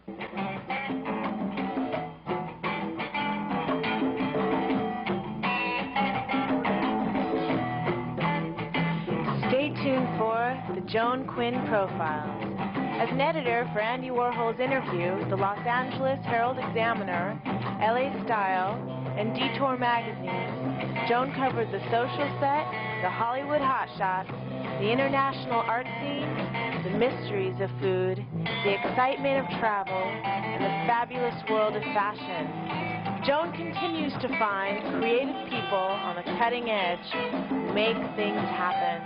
Stay tuned for the Joan Quinn Profiles. As an editor for Andy Warhol's Interview, the Los Angeles Herald Examiner, LA Style, and Detour magazine, Joan covered the social set, the Hollywood hotshots, the international art scene, the mysteries of food, the excitement of travel, and the fabulous world of fashion. Joan continues to find creative people on the cutting edge who make things happen.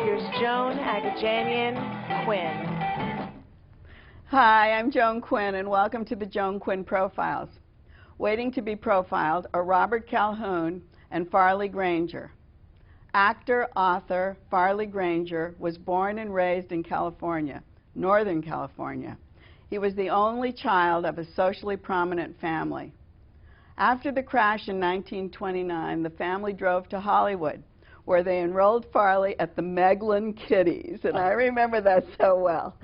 Here's Joan Agajanian Quinn. Hi, I'm Joan Quinn, and welcome to the Joan Quinn Profiles. Waiting to be profiled are Robert Calhoun and Farley Granger. Actor, author Farley Granger was born and raised in California, Northern California. He was the only child of a socially prominent family. After the crash in 1929, the family drove to Hollywood, where they enrolled Farley at the Meglin Kiddies, and I remember that so well.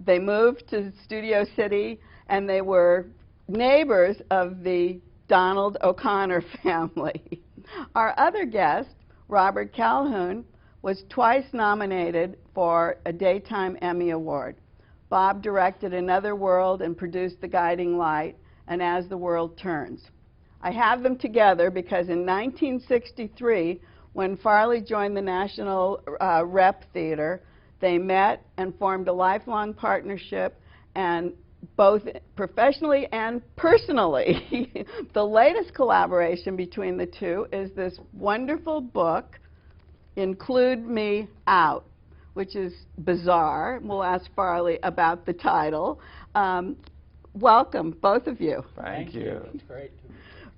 They moved to Studio City, and they were neighbors of the Donald O'Connor family. Our other guest, Robert Calhoun, was twice nominated for a Daytime Emmy Award. Bob directed Another World and produced The Guiding Light and As the World Turns. I have them together because in 1963, when Farley joined the National Rep Theater, they met and formed a lifelong partnership, and both professionally and personally. The latest collaboration between the two is this wonderful book, Include Me Out, which is bizarre. We'll ask Farley about the title. Welcome, both of you. Thank you. It's great.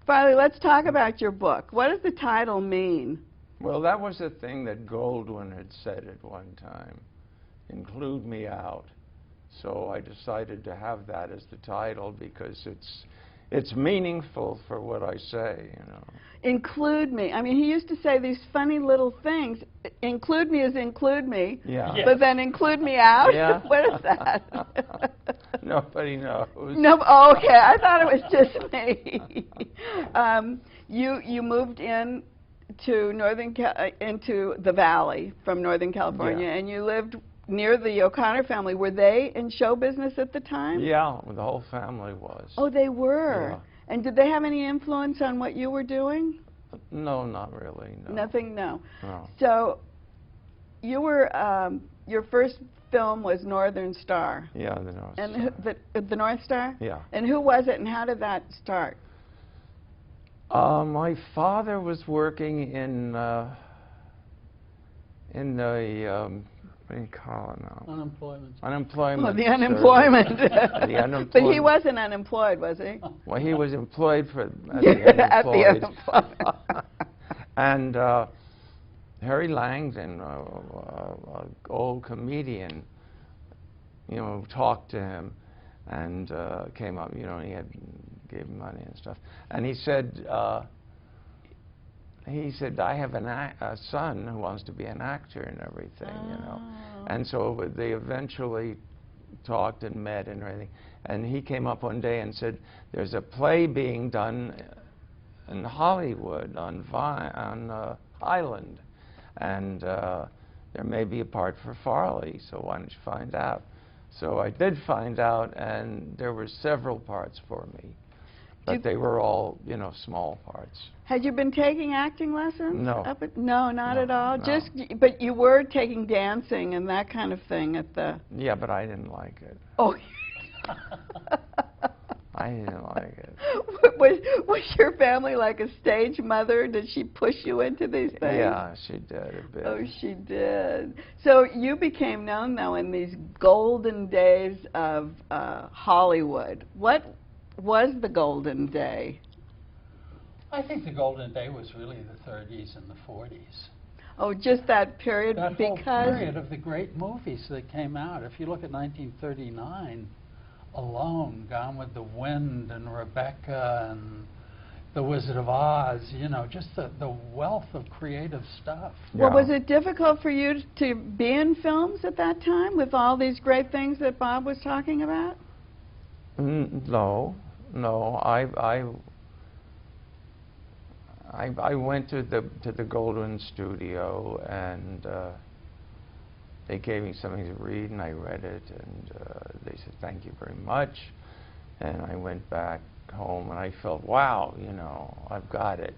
Farley, let's talk about your book. What does the title mean? Well, that was the thing that Goldwyn had said at one time, include me out. So I decided to have that as the title because it's meaningful for what I say, you know. Include me. I mean, he used to say these funny little things. Include me is include me, Yeah. Yes. but then include me out? Yeah. What is that? Nobody knows. No, oh, okay, I thought it was just me. You moved in to into the Valley from Northern California, Yeah. and you lived near the O'Connor family. Were they in show business at the time? Yeah, the whole family was. Oh, they were. Yeah. And did they have any influence on what you were doing? No, not really. No. Nothing. No. No. So, you were your first film was Northern Star. Yeah, the North And Star. the North Star? Yeah. And who was it, and how did that start? My father was working in the what do you call it now? Unemployment. Unemployment. Oh, the unemployment. The unemployment. But he wasn't unemployed, was he? Well, he was employed for at At the the unemployed. unemployed. And Harry Langdon, an old comedian, you know, talked to him and came up, you know, and gave him money and stuff. And he said, I have a son who wants to be an actor and everything, you know. And so they eventually talked and met and everything. And he came up one day and said, there's a play being done in Hollywood on Highland, and there may be a part for Farley, so why don't you find out? So I did find out, and there were several parts for me. But they were all, you know, small parts. Had you been taking acting lessons? No. No, not No, at all? no. Just, but you were taking dancing and that kind of thing at the... Yeah, but I didn't like it. Oh. I didn't like it. Was your family like a stage mother? Did she push you into these things? Yeah, she did a bit. Oh, she did. So you became known, though, in these golden days of Hollywood. What was the golden day? I think the golden day was really the 30s and the 40s. Oh, just that period? That whole because period of the great movies that came out. If you look at 1939 alone, Gone with the Wind and Rebecca and The Wizard of Oz, you know, just the wealth of creative stuff. Well, Yeah. was it difficult for you to be in films at that time with all these great things that Bob was talking about? No, no. I went to the Goldwyn studio, and they gave me something to read, and I read it, and they said thank you very much, and I went back home, and I felt, wow, you know, I've got it.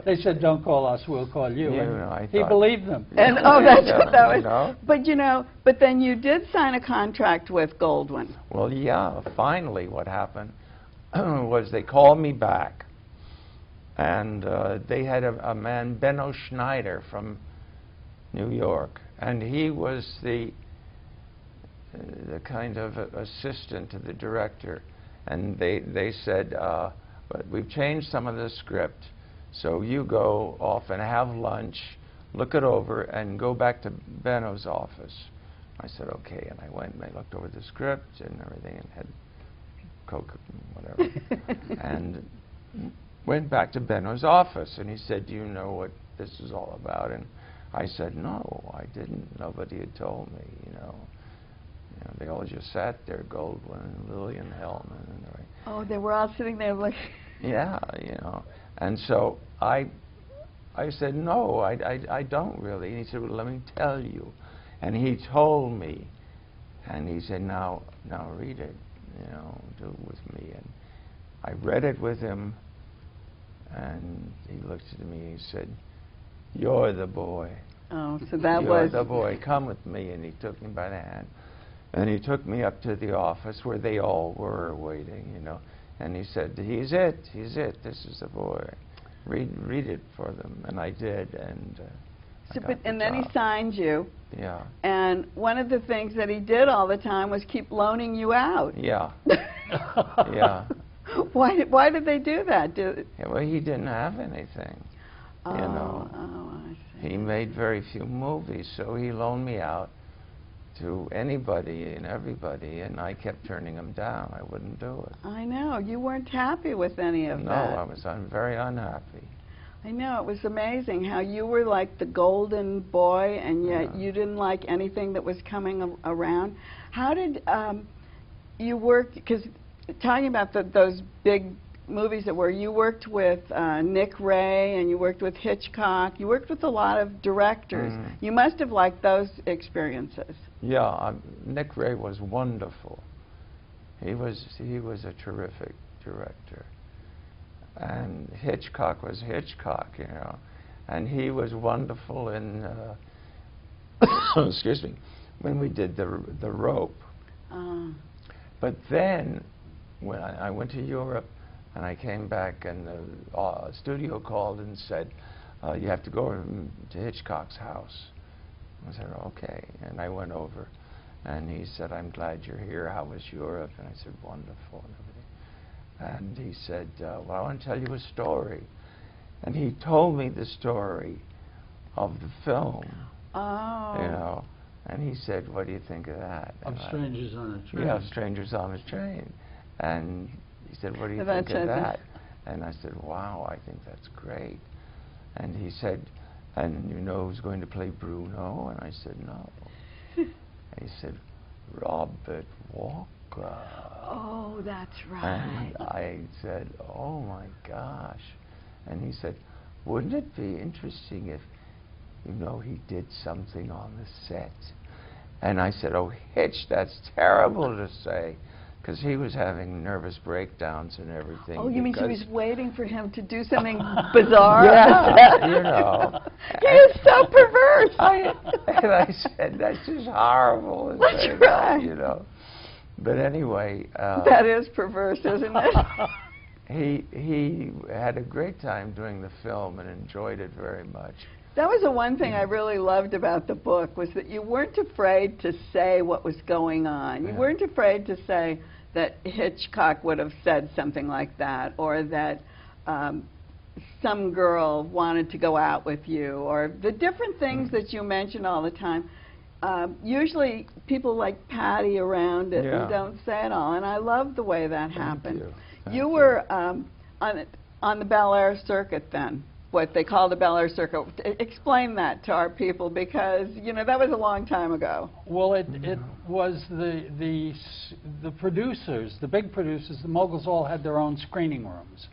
They said, don't call us, we'll call you. You And know, I he thought, believed them. And oh, that's what that was. You know? But you know, but then you did sign a contract with Goldwyn. Well, yeah, finally what happened was they called me back, and they had a man, Benno Schneider, from New York, and he was the kind of assistant to the director, and they said, but we've changed some of the script, so you go off and have lunch, look it over, and go back to Benno's office. I said, okay, and I went and I looked over the script and everything and had Coke and whatever, and went back to Benno's office, and he said, do you know what this is all about? And I said, no, I didn't. Nobody had told me, you know. They all just sat there, Goldwyn and Lillian Hellman and everything. Oh, they were all sitting there like... Yeah, you know. And so I said, no, I don't really. And he said, well, let me tell you. And he told me, and he said, now read it, you know, do it with me. And I read it with him, and he looked at me and he said, you're the boy. Oh, so that You're was... the boy, come with me. And he took me by the hand. And he took me up to the office where they all were waiting, you know. And he said, he's it, this is the boy. Read it for them. And I did, and So, and then he signed you. Yeah. And one of the things that he did all the time was keep loaning you out. Yeah. Yeah. Why did they do that? Yeah, well, he didn't have anything, you know. Oh, I see. He made very few movies, so he loaned me out to anybody and everybody, and I kept turning him down. I wouldn't do it. I know. You weren't happy with any of that. No, I'm very unhappy. I know. It was amazing how you were like the golden boy, and yet you didn't like anything that was coming around. How did you work, because talking about those big movies that were, you worked with Nick Ray, and you worked with Hitchcock, you worked with a lot of directors. You must have liked those experiences. Yeah, Nick Ray was wonderful. He was a terrific director. And Hitchcock was Hitchcock, you know. And he was wonderful in, excuse me, when we did the Rope. But then, when I went to Europe, and I came back, and the studio called and said, you have to go to Hitchcock's house. I said, okay. And I went over, and he said, I'm glad you're here. How was Europe? And I said, wonderful, and everything. And he said, well, I want to tell you a story. And he told me the story of the film. Oh. You know. And he said, what do you think of that? Of Strangers on a Train. Yeah, Strangers on a Train. And he said, what do you think of that? And I said, wow, I think that's great. And he said, and you know who's going to play Bruno? And I said, no. And he said, Robert Walker. Oh, that's right. And I said, oh my gosh. And he said, wouldn't it be interesting if, you know, he did something on the set? And I said, oh, Hitch, that's terrible to say. Because he was having nervous breakdowns and everything. Oh, you mean she was waiting for him to do something bizarre? Yeah, you know. He is so perverse. And I said, that's just horrible. That's right. You know. But anyway. That is perverse, isn't it? He had a great time doing the film and enjoyed it very much. That was the one thing I really loved about the book, was that you weren't afraid to say what was going on. You weren't afraid to say that Hitchcock would have said something like that, or that some girl wanted to go out with you, or the different things that you mention all the time. Usually people like patty around it and don't say it all, and I love the way that happened. Thank you were on the Bel Air circuit then. what they call the Bel Air circuit. Explain that to our people, because you know that was a long time ago. Well, it was the producers, the big producers, the moguls all had their own screening rooms.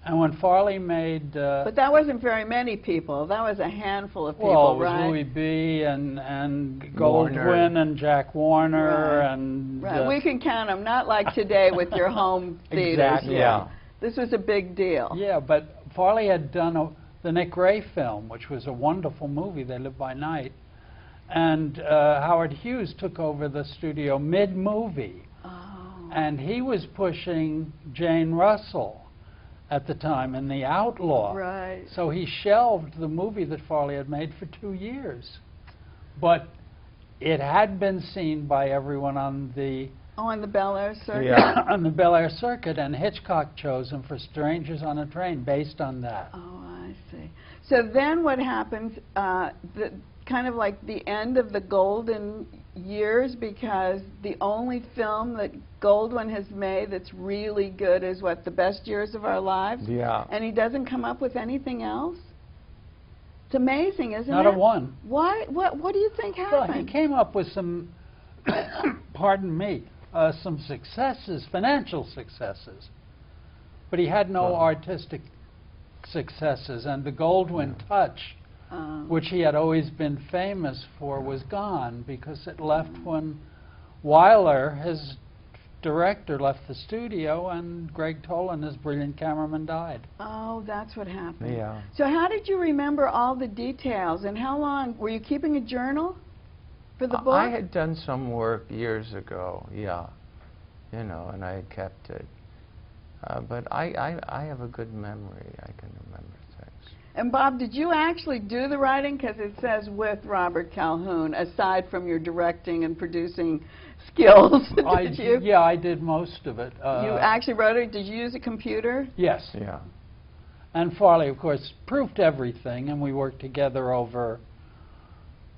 And when Farley made... but that wasn't very many people. That was a handful of people, well, it was right? Louis B. and Goldwyn and Jack Warner right. and... Right. We can count them, not like today with your home theaters. Exactly. Yeah. This was a big deal. Yeah, but Farley had done the Nick Ray film, which was a wonderful movie, They Live by Night. And Howard Hughes took over the studio mid-movie. Oh. And he was pushing Jane Russell at the time in The Outlaw. Right. So he shelved the movie that Farley had made for 2 years. But it had been seen by everyone on the... Oh, on the Bel Air circuit? Yeah. on the Bel Air circuit, and Hitchcock chose him for Strangers on a Train based on that. Oh, I see. So then what happens, kind of like the end of the golden years, because the only film that Goldwyn has made that's really good is what, The Best Years of Our Lives? Yeah. And he doesn't come up with anything else? It's amazing, isn't it? Not a one. Why? What do you think happened? Well, he came up with some, pardon me, some successes, financial successes, but he had no artistic successes, and the Goldwyn touch, which he had always been famous for, was gone, because it left when Wyler, his director, left the studio, and Greg Tolan, his brilliant cameraman, died. Oh, that's what happened. Yeah. So how did you remember all the details, and how long? Were you keeping a journal for the book? I had done some work years ago, yeah, you know, and I had kept it. But I have a good memory. I can remember things. And Bob, did you actually do the writing? Because it says with Robert Calhoun, aside from your directing and producing skills. Did you? Yeah, I did most of it. You actually wrote it? Did you use a computer? Yes. Yeah. And Farley, of course, proofed everything, and we worked together over,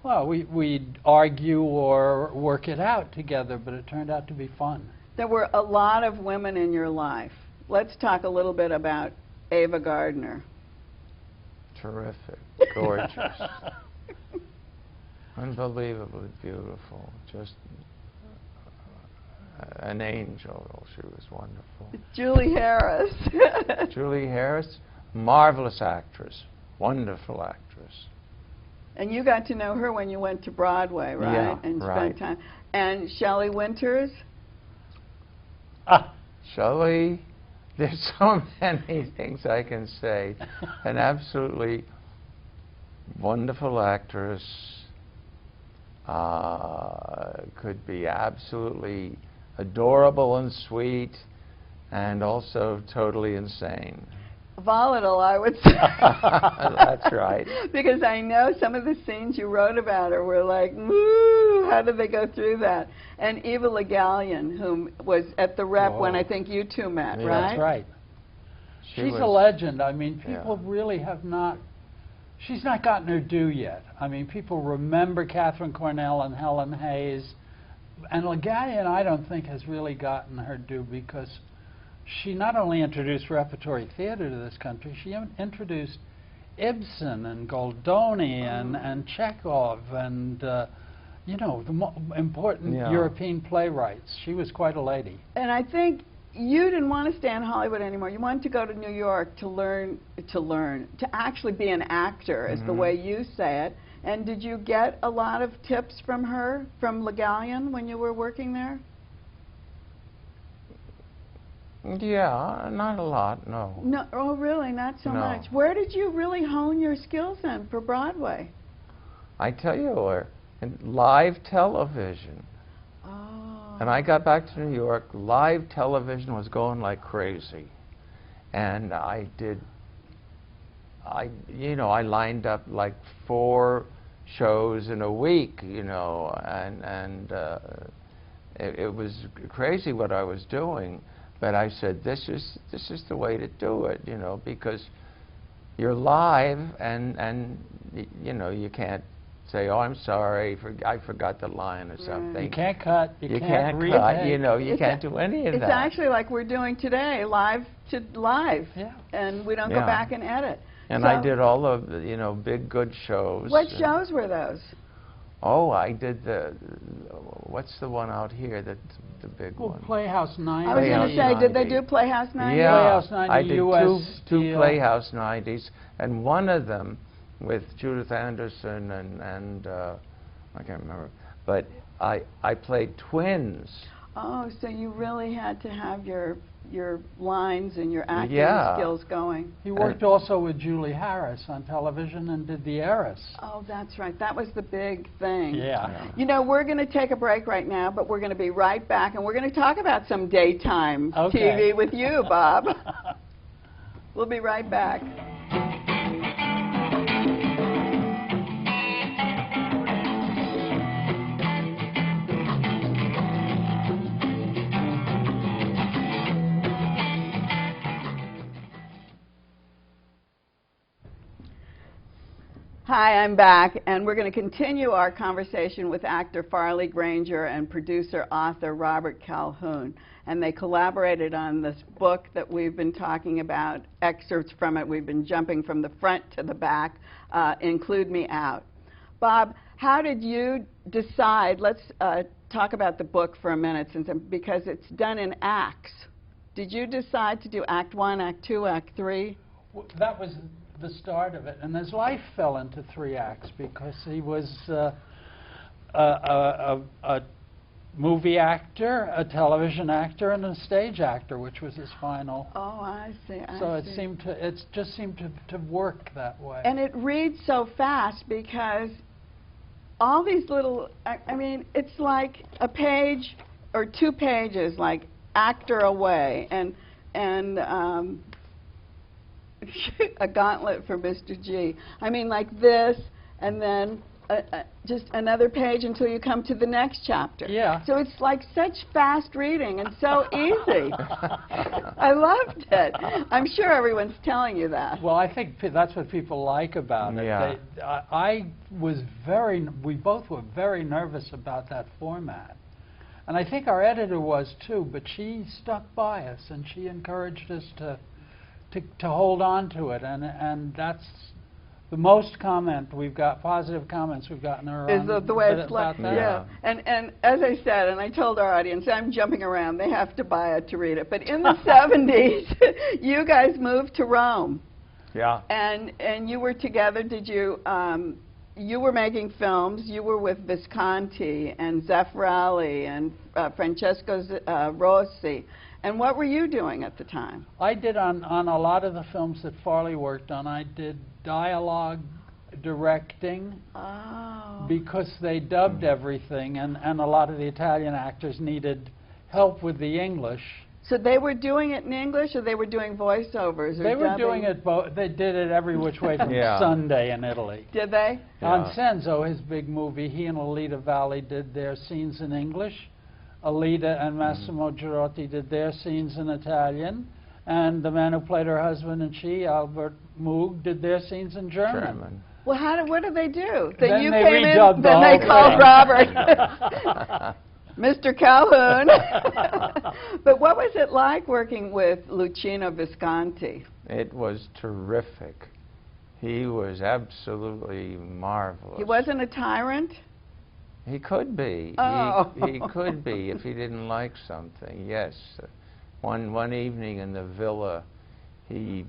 well, we'd argue or work it out together, but it turned out to be fun. There were a lot of women in your life. Let's talk a little bit about Ava Gardner. Terrific. Gorgeous. Unbelievably beautiful. Just an angel. She was wonderful. Julie Harris. Julie Harris, marvelous actress. Wonderful actress. And you got to know her when you went to Broadway, right? Yeah, and right. spent time. And Shelley Winters? Shelley, there's so many things I can say. An absolutely wonderful actress, could be absolutely adorable and sweet, and also totally insane. Volatile, I would say. That's right. Because I know some of the scenes you wrote about her were like, woo, how did they go through that? And Eva Le Gallienne, whom was at the Rep when I think you two met, Yeah. right? That's right. She She's was a legend. I mean, people Yeah. really have not, she's not gotten her due yet. I mean, people remember Catherine Cornell and Helen Hayes, and Le Gallienne, I don't think, has really gotten her due, because she not only introduced repertory theater to this country, she introduced Ibsen and Goldoni and Chekhov and, you know, the important European playwrights. She was quite a lady. And I think you didn't want to stay in Hollywood anymore. You wanted to go to New York to actually be an actor, is the way you say it. And did you get a lot of tips from her, from Le Gallienne, when you were working there? Yeah, not a lot, no. No, oh really, not so No. much. Where did you really hone your skills in for Broadway? I tell you where, in live television. Oh. And I got back to New York, live television was going like crazy. And I lined up like 4 shows in a week, you know, and it was crazy what I was doing. But I said, this is the way to do it, you know, because you're live, and you know, you can't say, oh, I'm sorry, I forgot the line or something. You can't cut. You can't cut. You know, you can't do any of that. It's actually like we're doing today, live to live. Yeah. And we don't go Yeah. back and edit. And So I did all of the, big good shows. what shows were those? Oh, I did what's the one out here, the big Well, one? Playhouse 90. I was going to say, did they 90. do Playhouse 90? Yeah, Playhouse 90 I did US two deal. Playhouse 90s, and one of them with Judith Anderson and I can't remember, but I played twins. Oh, so you really had to have your lines and your acting Yeah. skills going. He worked also with Julie Harris on television and did The Heiress. Oh, that's right. That was the big thing. Yeah. You know, we're going to take a break right now, but we're going to be right back, and we're going to talk about some daytime Okay. TV with you, Bob. We'll be right back. Hi, I'm back, and we're going to continue our conversation with actor Farley Granger and producer-author Robert Calhoun. And they collaborated on this book that we've been talking about, excerpts from it. We've been jumping from the front to the back, Include Me Out. Bob, how did you decide, let's talk about the book for a minute, because it's done in acts. Did you decide to do Act 1, Act 2, Act 3? Well, that was the start of it, and his life fell into 3 acts because he was a movie actor, a television actor, and a stage actor, which was his final. Oh, I see. So it just seemed to work that way. And it reads so fast because all these little, I mean, it's like a page or 2 pages, like actor away, and a gauntlet for Mr. G. I mean, like this, and then just another page until you come to the next chapter. Yeah. So it's like such fast reading and so easy. I loved it. I'm sure everyone's telling you that. Well, I think that's what people like about it. Yeah. We both were very nervous about that format. And I think our editor was too, but she stuck by us and she encouraged us to hold on to it, and that's the most positive comments we've gotten around. Is the way it's like, that. Yeah. And as I said, and I told our audience, I'm jumping around, they have to buy it to read it. But in the 70s, you guys moved to Rome. Yeah. And you were together, did you, you were making films, you were with Visconti and Zeffirelli and Francesco Rossi. And what were you doing at the time? I did on a lot of the films that Farley worked on, I did dialogue directing. Oh. Because they dubbed everything, and a lot of the Italian actors needed help with the English. So they were doing it in English, or they were doing voiceovers? Or They were dubbing? doing it both. They did it every which way from Yeah. Sunday in Italy. Did they? Yeah. On Senzo, his big movie, he and Alida Valli did their scenes in English. Alida and Massimo Girotti did their scenes in Italian. And the man who played her husband and she, Albert Moog, did their scenes in German. Well, what did they do? Then you they came in, redubbed the then they whole called thing. Robert. Mr. Calhoun. But what was it like working with Luchino Visconti? It was terrific. He was absolutely marvelous. He wasn't a tyrant? He could be. Oh. He could be if he didn't like something. Yes. One evening in the villa, they'd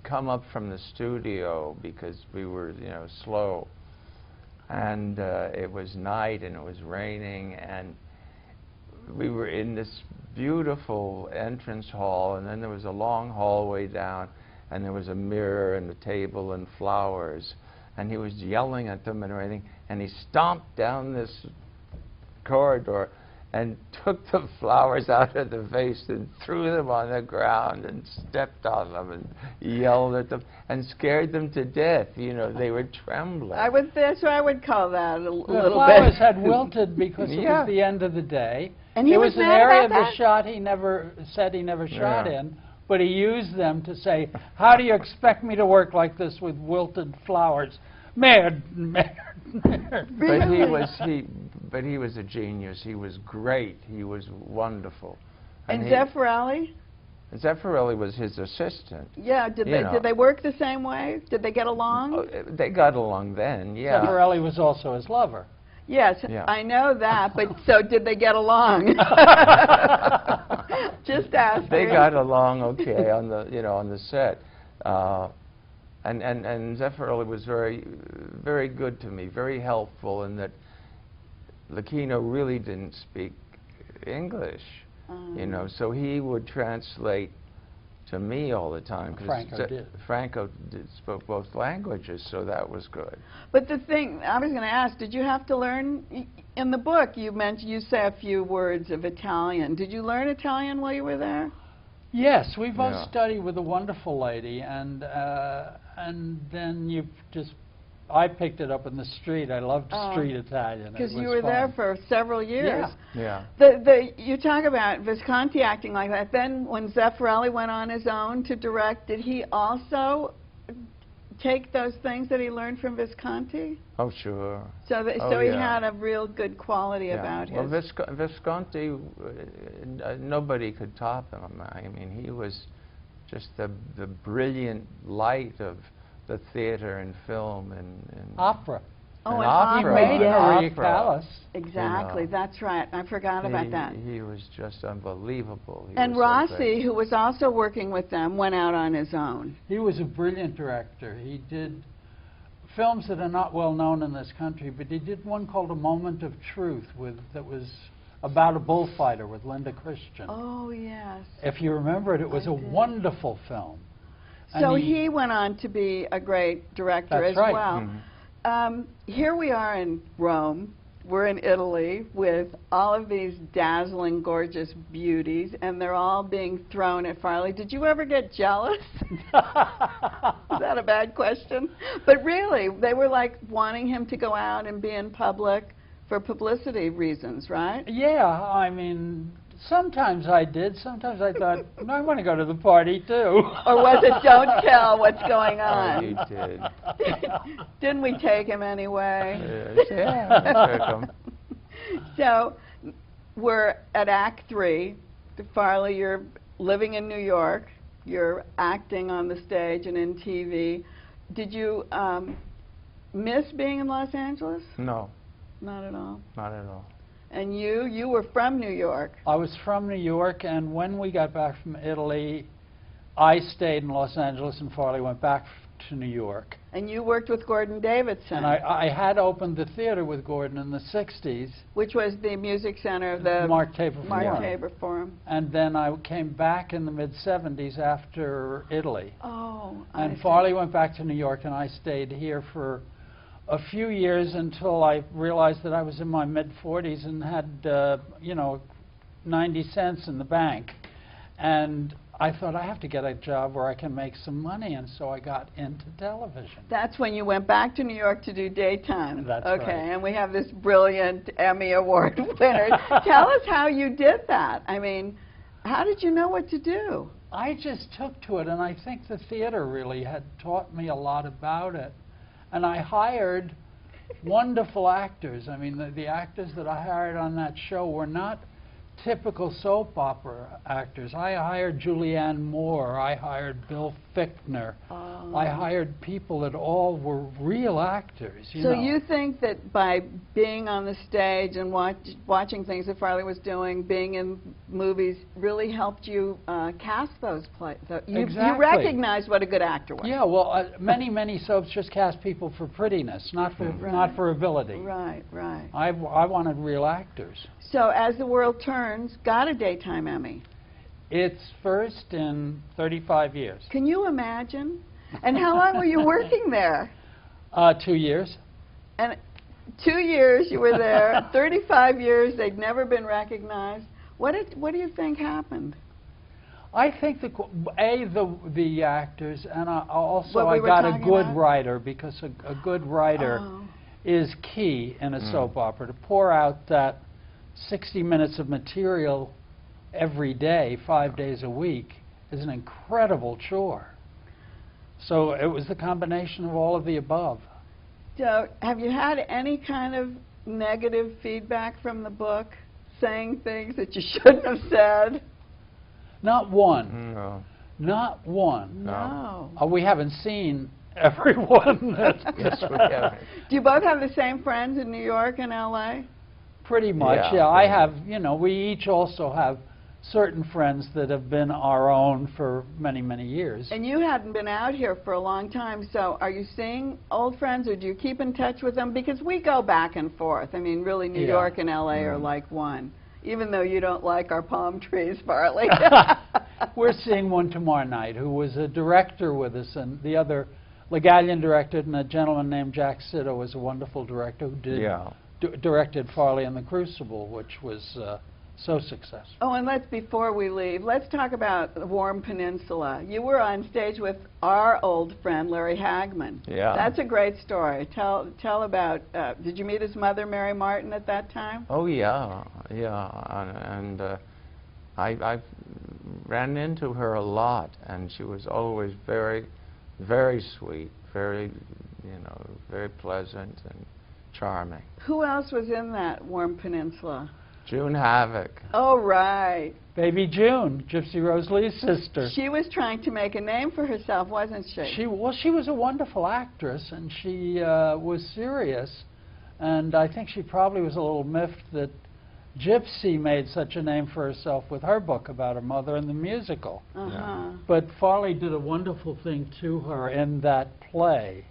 come up from the studio because we were, slow, and it was night and it was raining, and we were in this beautiful entrance hall, and then there was a long hallway down, and there was a mirror and a table and flowers. And he was yelling at them and everything, and he stomped down this corridor and took the flowers out of the vase and threw them on the ground and stepped on them and yelled at them and scared them to death. They were trembling. I would call that a little bit. The flowers had wilted because it was the end of the day. And he there was was an mad area of about the that? shot he never shot in, but he used them to say, "How do you expect me to work like this with wilted flowers?" Mad. But he was a genius. He was great. He was wonderful. And Zeffirelli? Zeffirelli was his assistant. Yeah, did they work the same way? Did they get along? Oh, they got along then, yeah. Zeffirelli was also his lover. Yes, Yeah. I know that, but so did they get along? Just asking. They got along okay on the, on the set. And Zeffirelli was very good to me, very helpful in that L'Aquino really didn't speak English, so he would translate to me all the time. Franco spoke both languages, so that was good. But the thing, I was going to ask, did you have to learn, in the book you mentioned, you say a few words of Italian. Did you learn Italian while you were there? Yes, we both studied with a wonderful lady, and then I picked it up in the street. I loved street Italian. Because you were there for several years. Yeah. You talk about Visconti acting like that. Then when Zeffirelli went on his own to direct, did he also take those things that he learned from Visconti? Oh, sure. So he had a real good quality about him. Well, Visconti, nobody could top him. I mean, he was just the brilliant light of the theater and film and opera. Oh, and opera. He made Maria Callas. Exactly, that's right. I forgot about that. He was just unbelievable. And Rossi, who was also working with them, went out on his own. He was a brilliant director. He did films that are not well known in this country, but he did one called A Moment of Truth that was about a bullfighter with Linda Christian. Oh, yes. If you remember it, it was a wonderful film. So he went on to be a great director as right. well. Mm-hmm. Here we are in Rome. We're in Italy with all of these dazzling, gorgeous beauties, and they're all being thrown at Farley. Did you ever get jealous? Is that a bad question? But really, they were like wanting him to go out and be in public for publicity reasons, right? Yeah, I mean, sometimes I did. Sometimes I thought, no, I want to go to the party too. Or was it don't tell what's going on? Oh, you did. Didn't we take him anyway? Yeah, we took him. So we're at Act 3. Farley, you're living in New York. You're acting on the stage and in TV. Did you miss being in Los Angeles? No. Not at all? Not at all. And you were from New York. I was from New York, and when we got back from Italy, I stayed in Los Angeles, and Farley went back to New York. And you worked with Gordon Davidson. And I had opened the theater with Gordon in the 60s. Which was the music center of the Mark Taper Forum. And then I came back in the mid-70s after Italy. Oh, and Farley went back to New York, and I stayed here for a few years until I realized that I was in my mid-40s and had, 90 cents in the bank. And I thought, I have to get a job where I can make some money, and so I got into television. That's when you went back to New York to do daytime. That's okay, right. And we have this brilliant Emmy Award winner. Tell us how you did that. I mean, how did you know what to do? I just took to it, and I think the theater really had taught me a lot about it. And I hired wonderful actors. I mean, the actors that I hired on that show were not typical soap opera actors. I hired Julianne Moore. I hired Bill Fichtner. I hired people that all were real actors. So you think that by being on the stage and watching things that Farley was doing, being in movies, really helped you cast those plays? You recognized what a good actor was. Yeah, well, many soaps just cast people for prettiness, not for ability. Right, right. I wanted real actors. So As the World Turns got a Daytime Emmy. It's first in 35 years. Can you imagine? And how long were you working there? 2 years. And 2 years you were there, 35 years, they'd never been recognized. What do you think happened? I think the actors, and also I got a good writer, because a good writer is key in a soap opera. To pour out that 60 minutes of material every day, 5 days a week, is an incredible chore. So it was the combination of all of the above. So have you had any kind of negative feedback from the book, saying things that you shouldn't have said? Not one. No. Not one. No. We haven't seen everyone. Yes, we haven't. Do you both have the same friends in New York and L.A.? Pretty much, Yeah, yeah. I pretty have, you know, we each also have certain friends that have been our own for many, many years. And you hadn't been out here for a long time, so are you seeing old friends, or do you keep in touch with them? Because we go back and forth. I mean, really, New Yeah. York and L.A. are like one, even though you don't like our palm trees, Farley. We're seeing one tomorrow night who was a director with us, and the other, Legallian directed, and a gentleman named Jack Sitta was a wonderful director who did Yeah. directed Farley and the Crucible, which was so successful. Oh, and before we leave, let's talk about the Warm Peninsula. You were on stage with our old friend, Larry Hagman. Yeah. That's a great story. Tell about, did you meet his mother, Mary Martin, at that time? Oh, yeah, yeah. And I ran into her a lot, and she was always very, very sweet, very, you know, very pleasant and charming. Who else was in that Warm Peninsula? June Havoc. Oh, right. Baby June, Gypsy Rose Lee's sister. She was trying to make a name for herself, wasn't she? She was a wonderful actress, and she was serious. And I think she probably was a little miffed that Gypsy made such a name for herself with her book about her mother and the musical. Uh-huh. But Farley did a wonderful thing to her in that play,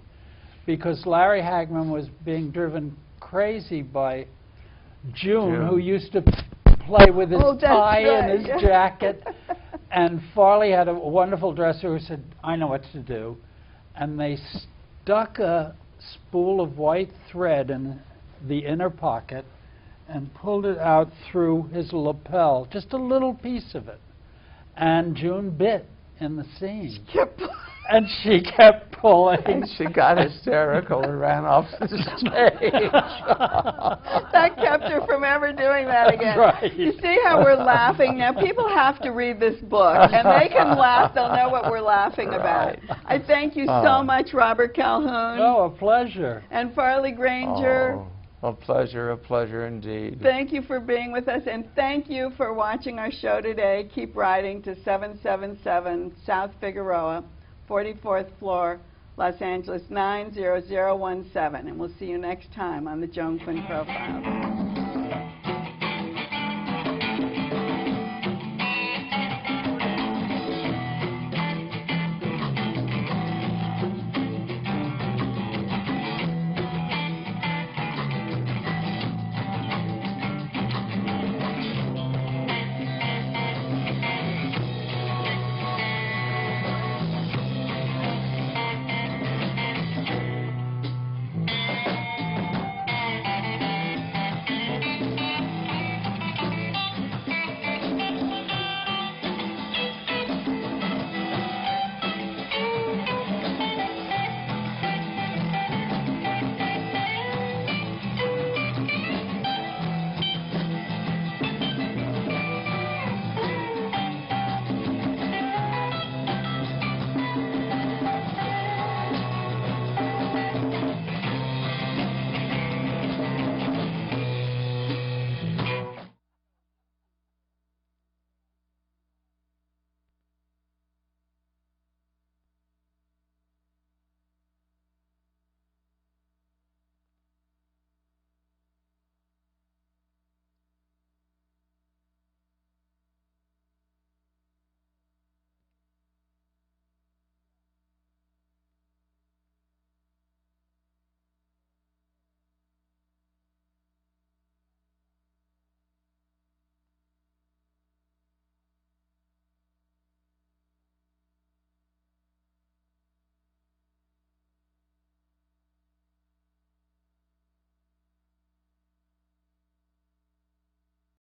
because Larry Hagman was being driven crazy by June, who used to play with his tie and his jacket. And Farley had a wonderful dresser who said, I know what to do. And they stuck a spool of white thread in the inner pocket and pulled it out through his lapel, just a little piece of it. And June bit in the scene. And she kept pulling. And she got hysterical and ran off the stage. That kept her from ever doing that again. Right. You see how we're laughing now? People have to read this book, and they can laugh. They'll know what we're laughing about. I thank you so much, Robert Calhoun. Oh, a pleasure. And Farley Granger. Oh, a pleasure indeed. Thank you for being with us, and thank you for watching our show today. Keep writing to 777 South Figueroa, 44th floor, Los Angeles 90017, and we'll see you next time on the Joan Quinn Profiles.